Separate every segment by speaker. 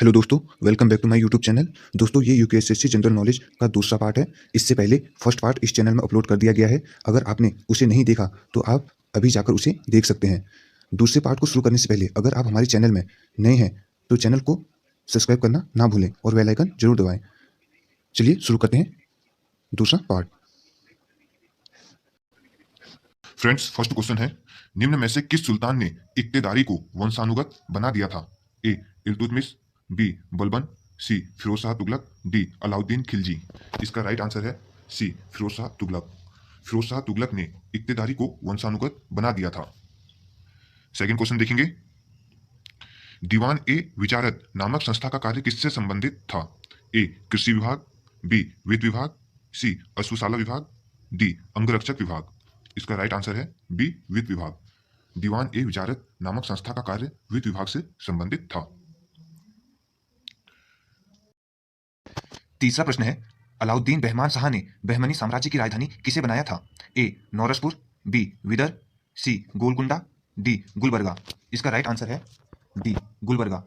Speaker 1: Hello दोस्तों, welcome back to my YouTube channel. दोस्तों, ये यूपीएससी जनरल नॉलेज का दूसरा पार्ट है। इससे पहले फर्स्ट पार्ट इस चैनल में अपलोड कर दिया गया है। अगर आपने उसे नहीं देखा तो आप अभी जाकर उसे देख सकते हैं। दूसरे पार्ट को शुरू करने से पहले अगर आप हमारे चैनल में नए हैं तो चैनल को सब्सक्राइब करना ना भूलें और बेल आइकन जरूर दबाएं। चलिए शुरू करते हैं दूसरा पार्ट।
Speaker 2: फ्रेंड्स, फर्स्ट क्वेश्चन है, निम्न में से किस सुल्तान ने इक्तेदारी को वंशानुगत बना दिया था? ए इल्तुतमिश, बी बलबन, सी फिरोज शाह तुगलक, डी अलाउद्दीन खिलजी। इसका राइट आंसर है सी फिरोज शाह तुगलक। फिरोज शाह तुगलक ने इक्तेदारी को वंशानुगत बना दिया था। सेकंड क्वेश्चन देखेंगे, दीवान ए विचारत नामक संस्था का कार्य किससे संबंधित था? ए कृषि विभाग, बी वित्त विभाग, सी अश्वशाला विभाग, डी अंगरक्षक विभाग। इसका राइट आंसर है बी वित्त विभाग। दीवान ए विचारत नामक संस्था का कार्य वित्त विभाग से संबंधित था।
Speaker 3: तीसरा प्रश्न है, अलाउद्दीन बहमान शाह ने बहमनी साम्राज्य की राजधानी किसे बनाया था? ए नौरसपुर, बी विदर, सी गोलकुंडा, डी गुलबर्गा। इसका राइट आंसर है डी गुलबर्गा।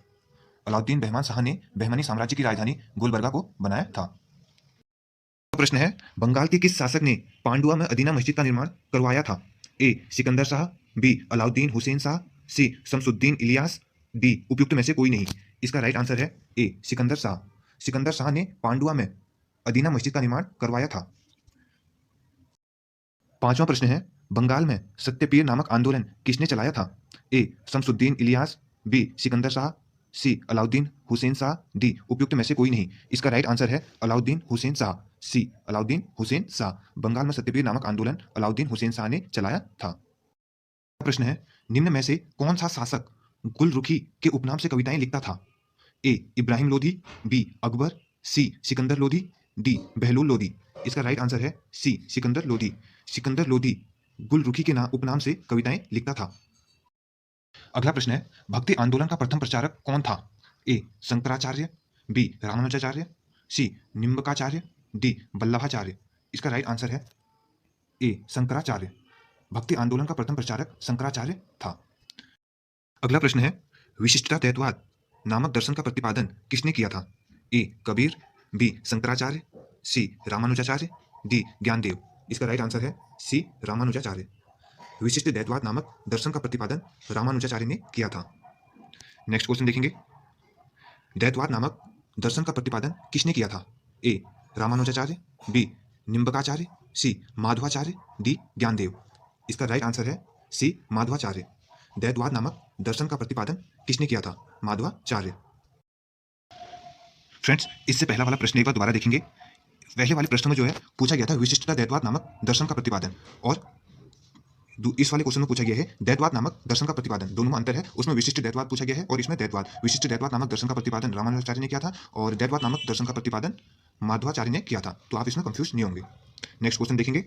Speaker 3: अलाउद्दीन बहमान शाह ने बहमनी साम्राज्य की राजधानी गुलबर्गा को बनाया था। प्रश्न है, बंगाल के किस शासक ने पांडुआ में अदीना मस्जिद का निर्माण करवाया था? ए सिकंदर शाह, बी अलाउद्दीन हुसैन शाह, सी शमसुद्दीन इलियास, डी उपयुक्त में से कोई नहीं। इसका राइट आंसर है ए सिकंदर शाह। सिकंदर शाह ने पांडुआ में अदीना मस्जिद का निर्माण करवाया था। पांचवा प्रश्न है, बंगाल में सत्यपीर नामक आंदोलन किसने चलाया था? ए शमसुद्दीन इलियास, बी सिकंदर शाह, सी अलाउद्दीन हुसैन शाह, डी उपयुक्त में से कोई नहीं। इसका राइट आंसर है अलाउद्दीन हुसैन शाह। सी अलाउद्दीन हुसैन शाह। बंगाल में सत्यपीर नामक आंदोलन अलाउद्दीन हुसैन शाह ने चलाया था। प्रश्न है, निम्न में से कौन सा शासक गुलरुखी के उपनाम से कविताएं लिखता था? ए इब्राहिम लोधी, बी अकबर, सी सिकंदर लोधी, डी बहलूल लोधी। इसका राइट आंसर है सी सिकंदर लोधी। सिकंदर लोधी गुलरुखी के नाम उपनाम से कविताएं लिखता था। अगला प्रश्न है, भक्ति आंदोलन का प्रथम प्रचारक कौन था? ए शंकराचार्य, बी रामानुजाचार्य, सी निम्बकाचार्य, डी वल्लभाचार्य। इसका राइट आंसर है ए शंकराचार्य। भक्ति आंदोलन का प्रथम प्रचारक शंकराचार्य था। अगला प्रश्न है, विशिष्टता द्वैतवाद नामक दर्शन का प्रतिपादन किसने किया था? ए कबीर, बी शंकराचार्य, सी रामानुजाचार्य, डी ज्ञानदेव। इसका राइट आंसर है सी रामानुजाचार्य। विशिष्ट द्वैतवाद नामक दर्शन का प्रतिपादन रामानुजाचार्य ने किया था। नेक्स्ट क्वेश्चन देखेंगे, द्वैतवाद नामक दर्शन का प्रतिपादन किसने किया था? ए रामानुजाचार्य, बी निम्बकाचार्य, सी माधवाचार्य, डी ज्ञानदेव। इसका राइट आंसर है सी माधवाचार्य। द्वैतवाद नामक दर्शन का प्रतिपादन किसने किया था? माधवाचार्य। फ्रेंड्स, इससे पहला वाला प्रश्न एक बार दोबारा देखेंगे। पहले वाले प्रश्न में जो है पूछा गया था विशिष्टता द्वैतवाद नामक दर्शन का प्रतिपादन, और इस वाले क्वेश्चन में पूछा गया है द्वैतवाद नामक दर्शन का प्रतिपादन। दोनों में अंतर है, उसमें विशिष्ट द्वैतवाद पूछा गया है और इसमें द्वैतवाद। विशिष्ट द्वैतवाद नामक दर्शन का प्रतिपादन रामानुजाचार्य ने किया था और द्वैतवाद नामक दर्शन का प्रतिपादन माधवाचार्य ने किया था, तो आप इसमें कंफ्यूज नहीं होंगे। नेक्स्ट क्वेश्चन देखेंगे,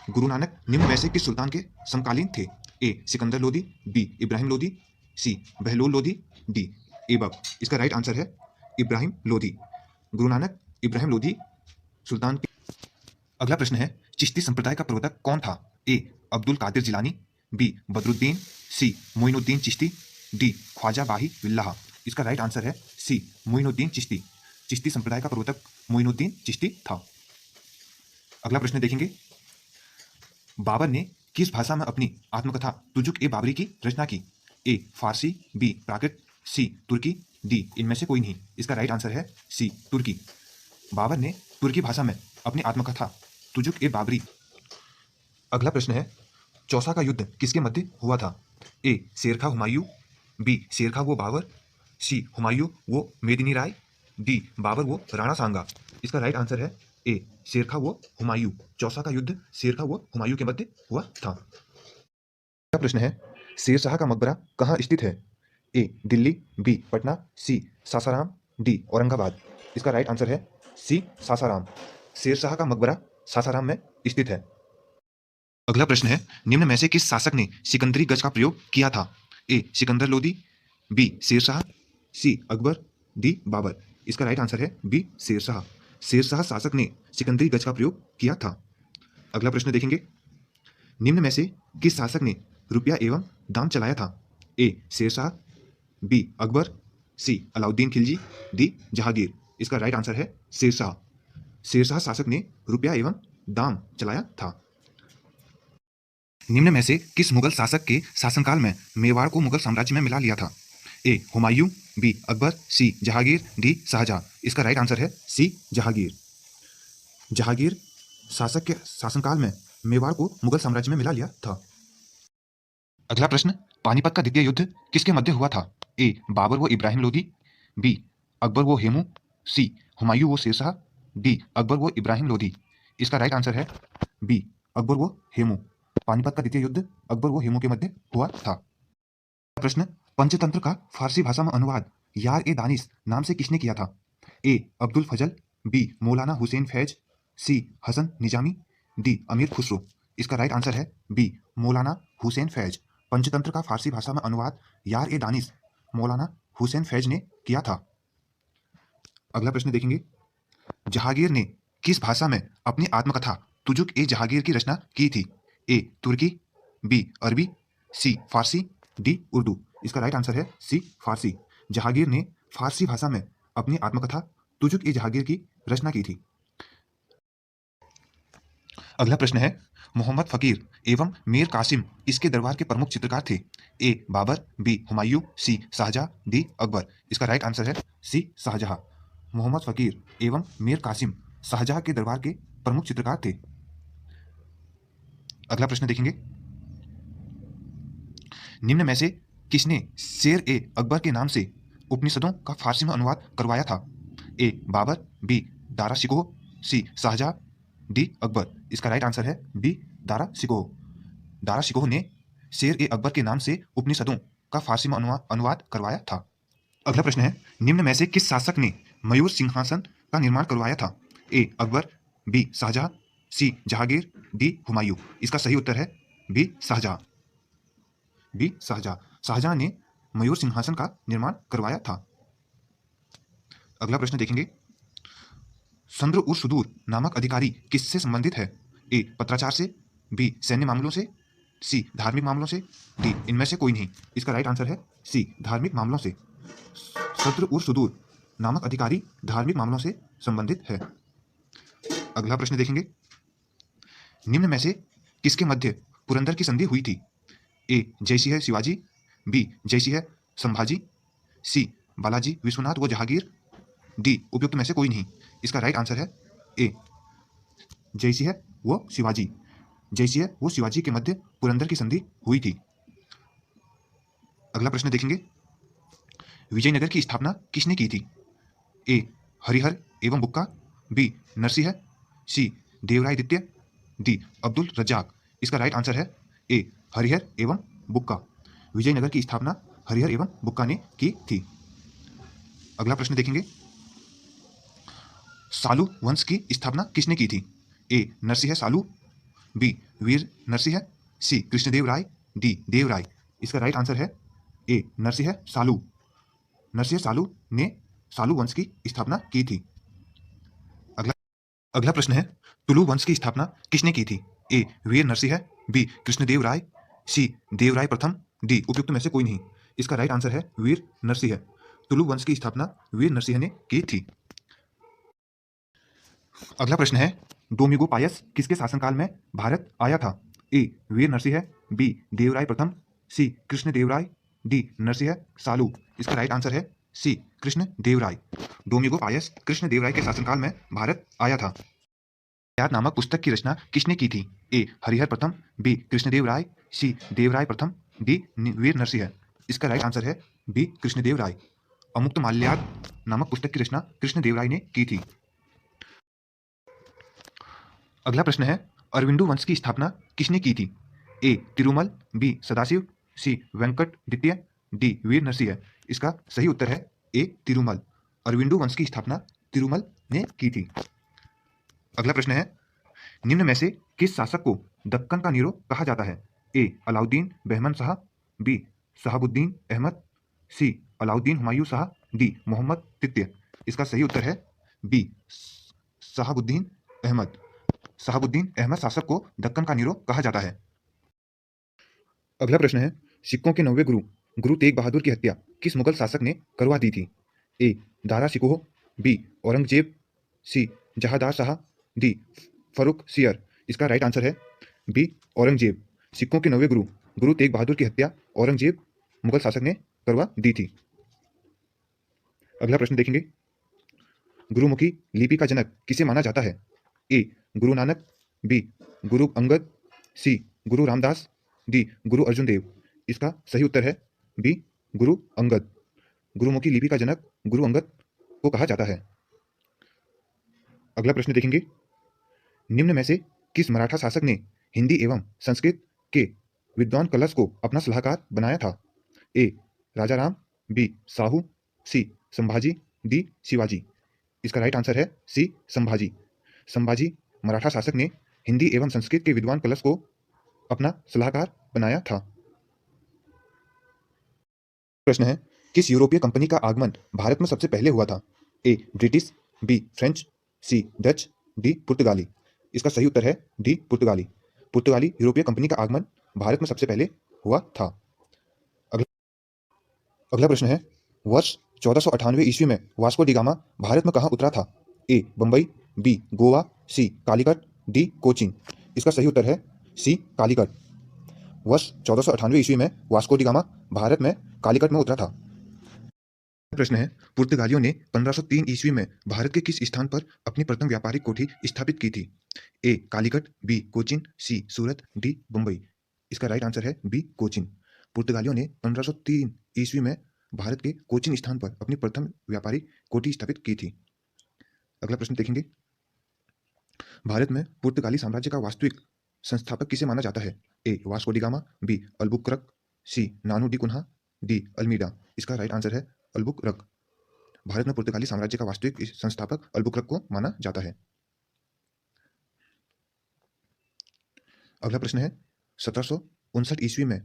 Speaker 3: गुरु नानक निम्न में से किस सुल्तान के समकालीन थे? ए सिकंदर लोधी, बी इब्राहिम लोधी, सी बहलोल लोधी, डी ऐबक। इसका राइट आंसर है इब्राहिम लोधी। गुरु नानक इब्राहिम लोधी सुल्तान के। अगला प्रश्न है, चिश्ती संप्रदाय का प्रवर्तक कौन था? ए अब्दुल कादिर जिलानी, बी बदरुद्दीन, सी मोइनुद्दीन चिश्ती, डी ख्वाजा बाही विल्लाह। इसका राइट आंसर है सी मोइनुद्दीन चिश्ती। चिश्ती संप्रदाय का प्रवर्तक मोइनुद्दीन चिश्ती था। अगला प्रश्न देखेंगे, बाबर ने किस भाषा में अपनी आत्मकथा तुजुक ए बाबरी की रचना की? ए फारसी, बी प्राकृत, सी तुर्की, डी इनमें से कोई नहीं। इसका राइट आंसर है सी तुर्की। बाबर ने तुर्की भाषा में अपनी आत्मकथा तुजुक ए बाबरी। अगला प्रश्न है, चौसा का युद्ध किसके मध्य हुआ था? ए शेरखा हुमायूं, बी शेरखा वो बाबर, सी हुमायूं वो मेदिनी राय, डी बाबर वो राणा सांगा। इसका राइट आंसर है ए शेरखा वो हुमायूं। चौसा का युद्ध शेरखा वो हुमायूं के मध्य हुआ था। अगला प्रश्न है, शेरशाह का मकबरा कहाँ स्थित है? ए दिल्ली, बी पटना, सी सासाराम, डी औरंगाबाद। इसका राइट आंसर है सी सासाराम। शेरशाह का मकबरा सासाराम में स्थित है। अगला प्रश्न है, निम्न में से किस शासक ने सिकंदरी गज का प्रयोग किया था? ए सिकंदर लोधी, बी शेरशाह, सी अकबर, डी बाबर। इसका राइट आंसर है बी शेरशाह। शेरशाह शासक ने सिकंदरी गज का प्रयोग किया था। अगला प्रश्न देखेंगे, निम्न में से किस शासक ने रुपया एवं दाम चलाया था? ए शेरशाह, बी अकबर, सी अलाउद्दीन खिलजी, डी जहांगीर। इसका राइट आंसर है शेरशाह। शेरशाह शासक ने रुपया एवं दाम चलाया था। निम्न में से किस मुगल शासक के शासनकाल में मेवाड़ को मुगल साम्राज्य में मिला लिया था? ए हुमायूं, बी अकबर, सी जहांगीर, डी शाहजहां। इसका राइट आंसर है सी जहांगीर। जहांगीर शासक के शासनकाल में मेवाड़ को मुगल साम्राज्य में मिला लिया था। अगला प्रश्न, पानीपत का द्वितीय युद्ध किसके मध्य हुआ था? ए बाबर व इब्राहिम लोदी, बी अकबर व हेमू, सी हुमायूं व शेरशाह, डी अकबर व इब्राहिम लोदी। इसका राइट आंसर है बी अकबर व हेमू। पानीपत का द्वितीय युद्ध अकबर व हेमू के मध्य हुआ था। प्रश्न, पंचतंत्र का फारसी भाषा में अनुवाद यार ए दानिश नाम से किसने किया था? ए अब्दुल फजल, बी मौलाना हुसैन फैज, सी हसन निजामी, डी अमीर खुसरो। इसका राइट आंसर है बी मौलाना हुसैन फैज। पंचतंत्र का फारसी भाषा में अनुवाद यार ए दानिश मौलाना हुसैन फैज ने किया था। अगला प्रश्न देखेंगे, जहांगीर ने किस भाषा में अपनी आत्मकथा तुजुक ए जहांगीर की रचना की थी? ए तुर्की, बी अरबी, सी फारसी, डी उर्दू। इसका राइट आंसर है सी फारसी। जहांगीर ने फारसी भाषा में अपनी आत्मकथा तुजुक ए जहांगीर की रचना की थी। अगला प्रश्न है, मोहम्मद फकीर एवं मीर कासिम इसके दरबार के प्रमुख चित्रकार थे? ए बाबर, बी हुमायूं, सी शाहजहां, डी अकबर। इसका राइट आंसर है सी शाहजहां। मोहम्मद फकीर एवं मीर कासिम शाहजहां के दरबार के प्रमुख चित्रकार थे। अगला प्रश्न देखेंगे, निम्न में से किसने शेर ए अकबर के नाम से उपनिषदों का फारसी में अनुवाद करवाया था? ए बाबर, बी दारा शिकोह, सी शाहजहां, डी अकबर। इसका राइट आंसर है बी दारा शिकोह। दारा शिकोह ने शेर ए अकबर के नाम से उपनिषदों का फारसी में अनुवाद करवाया था। अगला प्रश्न है, निम्न में से किस शासक ने मयूर सिंहासन का निर्माण करवाया था? ए अकबर, बी शाहजहां, सी जहांगीर, डी हुमायूं। इसका सही उत्तर है बी शाहजहां। बी शाहजहां। शाहजहां ने मयूर सिंहासन का निर्माण करवाया था। अगला प्रश्न देखेंगे, सद्र उर सुदूर नामक अधिकारी किससे संबंधित है? ए पत्राचार से, बी सैन्य मामलों से, सी धार्मिक मामलों से, डी इनमें से कोई नहीं। इसका राइट आंसर है सी धार्मिक मामलों से। सद्र उर सुदूर नामक अधिकारी धार्मिक मामलों से संबंधित है। अगला प्रश्न देखेंगे, निम्न में से किसके मध्य पुरंदर की संधि हुई थी? ए जयसिंह शिवाजी, बी जयसिंह संभाजी, सी बालाजी विश्वनाथ व जहांगीर, डी उपयुक्त में से कोई नहीं। इसका राइट आंसर है ए जयसिंह व शिवाजी। जयसिंह व शिवाजी के मध्य पुरंदर की संधि हुई थी। अगला प्रश्न देखेंगे, विजयनगर की स्थापना किसने की थी? ए हरिहर एवं बुक्का, बी नरसिंह, सी देवराय द्वितीय, डी अब्दुल रज्जाक। इसका राइट आंसर है ए हरिहर एवं बुक्का। विजयनगर की स्थापना हरिहर एवं बुक्का ने की थी। अगला प्रश्न देखेंगे, सालू वंश की स्थापना किसने की थी? ए नरसिंह सालू, बी वीर नरसिंह, सी कृष्णदेव राय, डी देव राय। इसका राइट आंसर है ए नरसिंह सालू। नरसिंह सालू ने सालू वंश की स्थापना की थी। अगला प्रश्न है, तुलु वंश की स्थापना किसने की थी? ए वीर नरसिंह, बी कृष्णदेव राय, सी देवराय प्रथम, डी उपयुक्त में से कोई नहीं। इसका राइट आंसर है वीर नरसिंह। तुलु वंश की स्थापना वीर नरसिंह ने की थी। अगला प्रश्न है, डोमिगो पायस किसके शासनकाल में भारत आया था? ए वीर नरसिंह, बी देवराय प्रथम, सी कृष्ण देवराय, डी नरसिंह सालू। इसका राइट आंसर है सी कृष्ण देवराय। डोमिगो पायस कृष्ण देवराय के शासनकाल में भारत आया था। यार नामक पुस्तक की रचना किसने की थी? ए हरिहर प्रथम, बी कृष्णदेव राय, सी देवराय प्रथम, डी वीर नरसिंह। इसका राइट आंसर है बी कृष्णदेव राय। अमुक्त माल्याद नामक पुस्तक की रचना कृष्णदेव राय ने की थी। अगला प्रश्न है, अरविंदो वंश की स्थापना किसने की थी? ए तिरुमल, बी सदाशिव, सी वेंकट द्वितीय, डी वीर नरसिंह। इसका सही उत्तर है ए तिरुमल। अरविंदो वंश की स्थापना तिरुमल ने की थी। अगला प्रश्न है, निम्न में से किस शासक को दक्कन का नीरो कहा जाता है? ए अलाउद्दीन बहमन शाह, बी शहाबुद्दीन अहमद, सी अलाउद्दीन हुमायूं शाह, डी मोहम्मद तृतीय। इसका सही उत्तर है बी शहाबुद्दीन अहमद। शहाबुद्दीन अहमद शासक को दक्कन का नीरो कहा जाता है। अगला प्रश्न है, सिखों के 9वें गुरु गुरु तेग बहादुर की हत्या किस मुगल शासक ने करवा दी थी? ए दारा सिकोह, बी औरंगजेब, सी जहादार शाह, डी फरुख सियर। इसका राइट आंसर है बी औरंगजेब। सिखों के 9वें गुरु गुरु तेग बहादुर की हत्या औरंगजेब मुगल शासक ने करवा दी थी। अगला प्रश्न देखेंगे, गुरुमुखी लिपि का जनक किसे माना जाता है? ए गुरु नानक, बी गुरु अंगद, सी गुरु रामदास, डी गुरु अर्जुन देव। इसका सही उत्तर है बी गुरु अंगद। गुरुमुखी लिपि का जनक गुरु अंगद को कहा जाता है। अगला प्रश्न देखेंगे, निम्न में से किस मराठा शासक ने हिंदी एवं संस्कृत के विद्वान कलश को अपना सलाहकार बनाया था? ए राजा राम, बी साहू, सी संभाजी, डी शिवाजी। इसका राइट आंसर है सी संभाजी। संभाजी मराठा शासक ने हिंदी एवं संस्कृत के विद्वान कलश को अपना सलाहकार बनाया था। प्रश्न है, किस यूरोपीय कंपनी का आगमन भारत में सबसे पहले हुआ था? ए ब्रिटिश, बी फ्रेंच, सी डच, डी पुर्तगाली। इसका सही उत्तर है डी पुर्तगाली। पुर्तगाली यूरोपीय कंपनी का आगमन भारत में सबसे पहले हुआ था। अगला प्रश्न है, वर्ष 1498 ईस्वी में वास्को डी गामा भारत में कहाँ उतरा था? ए बंबई, बी गोवा, सी कालीकट, डी कोचीन। इसका सही उत्तर है सी कालीकट। वर्ष 1498 ईस्वी में वास्को डी गामा भारत में कालीकट में उतरा था। प्रश्न है, पुर्तगालियों ने 1503 ईस्वी में भारत के किस स्थान पर अपनी प्रथम व्यापारिक कोठी स्थापित की थी? ए कालीकट, बी कोचीन, सी सूरत, डी बंबई। इसका राइट आंसर है बी कोचीन। पुर्तगालियों ने 1503 ईस्वी में भारत के कोचीन स्थान पर अपनी प्रथम व्यापारिक कोठी स्थापित की थी। अगला प्रश्न देखेंगे, भारत में पुर्तगाली साम्राज्य का वास्तविक संस्थापक किसे माना जाता है? ए वास्को डी गामा, बी अल्बुकरक, सी नानू डी कुन्हा, डी अल्मीडा। इसका राइट आंसर है अल्बुकरक। भारत में पुर्तगाली साम्राज्य का वास्तविक संस्थापक अल्बुकरक को माना जाता है। अगला प्रश्न है, 1759 ईस्वी में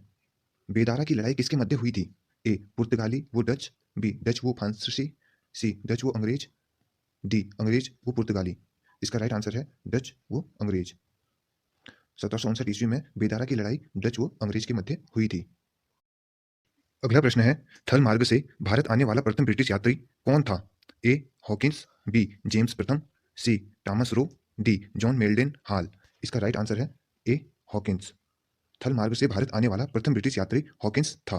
Speaker 3: बेदारा की लड़ाई किसके मध्य हुई थी? ए पुर्तगाली वो डच, बी डच वो फ्रांसीसी, सी डच वो अंग्रेज, डी अंग्रेज वो पुर्तगाली। इसका राइट आंसर है डच वो अंग्रेज। 1759 ईस्वी में बेदारा की लड़ाई डच वो अंग्रेज के मध्य हुई थी। अगला प्रश्न है, थल मार्ग से भारत आने वाला प्रथम ब्रिटिश यात्री कौन था? ए हॉकिंस, बी जेम्स प्रथम, C Thomas Roe, D John Mildenhall. इसका राइट आंसर है ए हॉकिंस। थल मार्ग से भारत आने वाला प्रथम ब्रिटिश यात्री हॉकिंस था।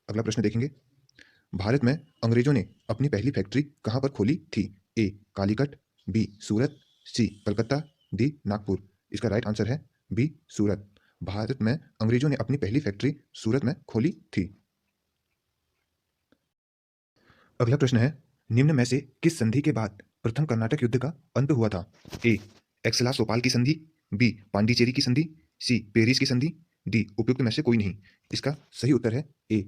Speaker 3: अगला प्रश्न देखेंगे, भारत में अंग्रेजों ने अपनी पहली फैक्ट्री कहां पर खोली थी? ए कालीकट, बी सूरत, सी कलकत्ता, डी नागपुर। इसका राइट आंसर है बी सूरत। भारत में अंग्रेजों ने अपनी पहली फैक्ट्री सूरत में खोली थी। अगला प्रश्न है, निम्न में से किस संधि के बाद प्रथम कर्नाटक युद्ध का अंत हुआ था? ए एक्सला सोपाल की संधि, बी पांडिचेरी की संधि, सी पेरिस की संधि, डी उपयुक्त में से कोई नहीं। इसका सही उत्तर है ए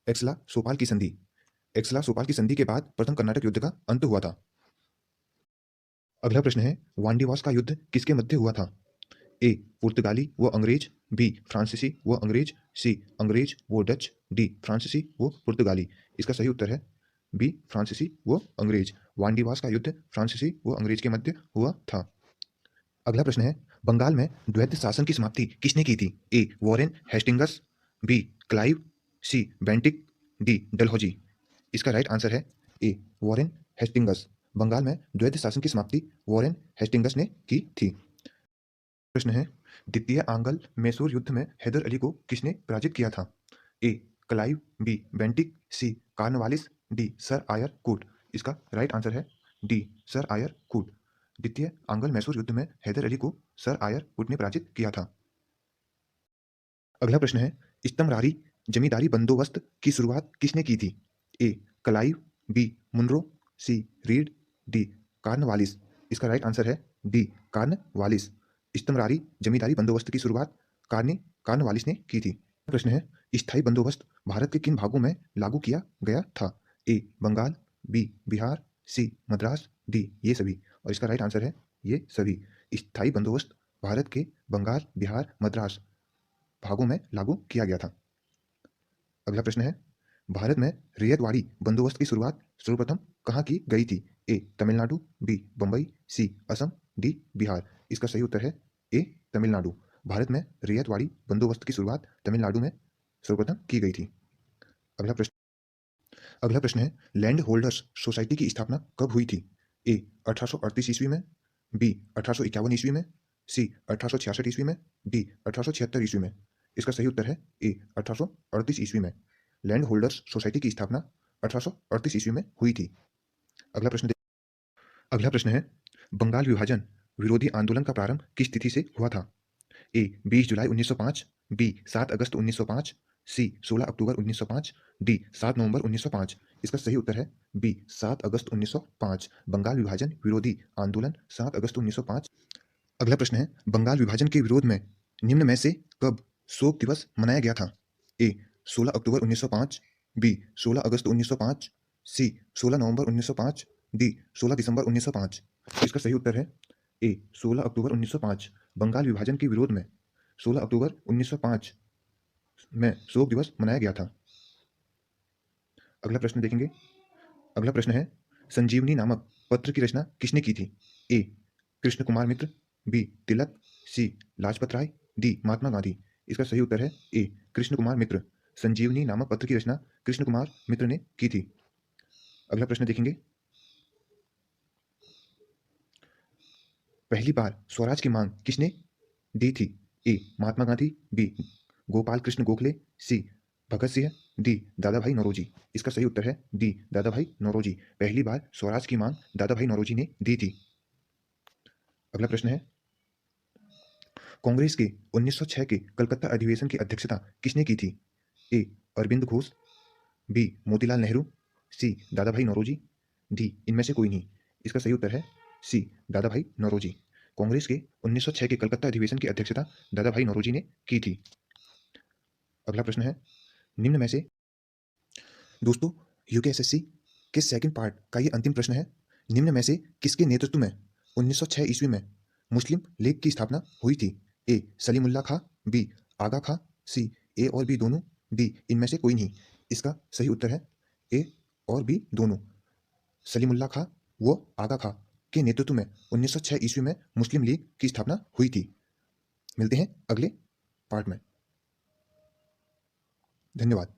Speaker 3: एक्सला सोपाल की संधि। एक्सला सोपाल की संधि के बाद प्रथम कर्नाटक युद्ध का अंत हुआ था। अगला प्रश्न है, वांडीवास का युद्ध किसके मध्य हुआ था? ए पुर्तगाली व अंग्रेज, बी फ्रांसीसी व अंग्रेज, सी अंग्रेज व डच, डी फ्रांसीसी व पुर्तगाली। इसका सही उत्तर है बी फ्रांसीसी व अंग्रेज। वांडीवास का युद्ध फ्रांसीसी व अंग्रेज के मध्य हुआ था। अगला प्रश्न है, बंगाल में द्वैत शासन की समाप्ति किसने की थी? ए वॉरेन हेस्टिंगस, बी क्लाइव, सी बेंटिक, डी डलहौजी। इसका राइट आंसर है ए वॉरेन हेस्टिंगस। बंगाल में द्वैत शासन की समाप्ति वॉरेन हेस्टिंगस ने की थी। प्रश्न है, द्वितीय आंग्ल मैसूर युद्ध में हैदर अली को किसने पराजित किया था? ए क्लाइव, बी बेंटिक, सी कार्नवालिस, डी सर आयर कूट। इसका राइट आंसर है डी सर आयर कूट। द्वितीय आंग्ल मैसूर युद्ध में हैदर अली को सर आयर कूट ने पराजित किया था। अगला प्रश्न है, इस्तमरारी जमींदारी बंदोबस्त की शुरुआत किसने की थी? ए क्लाइव, बी मुनरो, सी रीड, डी कार्नवालिस। इसका राइट आंसर है डी कार्नवालिस। इस्तमरारी जमींदारी बंदोबस्त की शुरुआत कार्नवालिस ने की थी। प्रश्न है, स्थायी बंदोबस्त भारत के किन भागों में लागू किया गया था? ए बंगाल, बी बिहार, सी मद्रास, डी ये सभी। और इसका राइट आंसर है ये सभी। स्थायी बंदोबस्त भारत के बंगाल, बिहार, मद्रास भागों में लागू किया गया था। अगला प्रश्न है, भारत में रैयतवाड़ी बंदोबस्त की शुरुआत सर्वप्रथम कहाँ की गई थी? ए तमिलनाडु, बी बंबई, सी असम, डी बिहार। इसका सही उत्तर है ए तमिलनाडु। भारत में रैयतवाड़ी बंदोबस्त की शुरुआत तमिलनाडु में सर्वप्रथम की गई थी। अगला प्रश्न,
Speaker 1: अगला प्रश्न है, लैंड होल्डर्स सोसाइटी की स्थापना कब हुई थी? ए 1838 ईस्वी में, बी 1851 ईस्वी में, सी 1866 ईस्वी में, डी 1876 ईस्वी में। इसका सही उत्तर है ए 1838 ईस्वी में। लैंड होल्डर्स सोसाइटी की स्थापना 1838 ईस्वी में हुई थी। अगला प्रश्न है, बंगाल विभाजन विरोधी आंदोलन का प्रारंभ किस तिथि से हुआ था? ए 20 जुलाई 1905, बी 7 अगस्त 1905, सी 16 अक्टूबर 1905, डी 7 नवंबर 1905। इसका सही उत्तर है बी 7 अगस्त 1905। बंगाल विभाजन विरोधी आंदोलन 7 अगस्त 1905। अगला प्रश्न है, बंगाल विभाजन के विरोध में निम्न में से कब शोक दिवस मनाया गया था? ए 16 अक्टूबर 1905, बी 16 अगस्त 1905, सी 16 नवंबर 1905, डी 16 दिसंबर 1905। इसका सही उत्तर है ए 16 अक्टूबर 1905। बंगाल विभाजन के विरोध में 16 अक्टूबर 1905 में शोक दिवस मनाया गया था। अगला प्रश्न देखेंगे। अगला प्रश्न है, संजीवनी नामक पत्र की रचना किसने की थी? ए कृष्ण कुमार मित्र, बी तिलक, सी लाजपत राय, डी महात्मा गांधी। इसका सही उत्तर है ए कृष्ण कुमार मित्र। संजीवनी नामक पत्र की रचना कृष्ण कुमार मित्र ने की थी। अगला प्रश्न देखेंगे। पहली बार स्वराज की मांग किसने दी थी? ए महात्मा गांधी, बी गोपाल कृष्ण गोखले, सी भगत सिंह, डी दादा भाई नौरोजी। इसका सही उत्तर है डी दादा भाई नौरोजी। पहली बार स्वराज की मांग दादा भाई नौरोजी ने दी थी। अगला प्रश्न है, कांग्रेस के 1906 के कलकत्ता अधिवेशन की अध्यक्षता किसने की थी? ए अरविंद घोष, बी मोतीलाल नेहरू, सी दादा भाई नौरोजी, डी इनमें से कोई नहीं। इसका सही उत्तर है सी दादा भाई नौरोजी। कांग्रेस के 1906 के कलकत्ता अधिवेशन की अध्यक्षता दादा भाई नौरोजी ने की थी। अगला प्रश्न है, निम्न में से दोस्तों यूकेएसएससी के सेकंड पार्ट का ये अंतिम प्रश्न है। निम्न में से किसके नेतृत्व में 1906 ईस्वी में मुस्लिम लीग की स्थापना हुई थी? ए सलीमुल्लाह खां, बी आगा खां, सी ए और बी दोनों, डी इनमें से कोई नहीं। इसका सही उत्तर है ए और बी दोनों। सलीमुल्लाह खां व आगा खां के नेतृत्व में 1906 ईस्वी में मुस्लिम लीग की स्थापना हुई थी। मिलते हैं अगले पार्ट में। धन्यवाद।